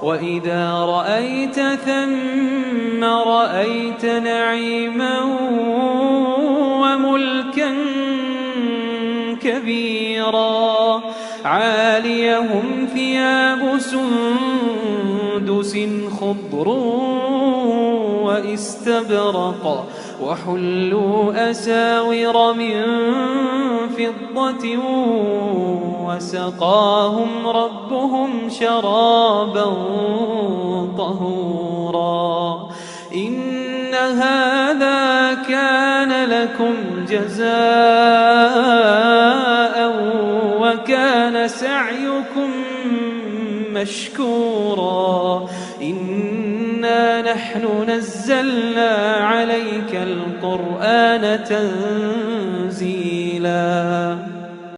وإذا رأيت ثم رأيت نعيما وملكا كبيرا عاليهم ثياب سندس خضر واستبرق وحلوا أساور من فضة وسقاهم ربهم شرابا طهورا إن هذا كان لكم جزاء وكان سعيكم مشكورا إنا نحن نزلنا عليك القرآن تنزيلا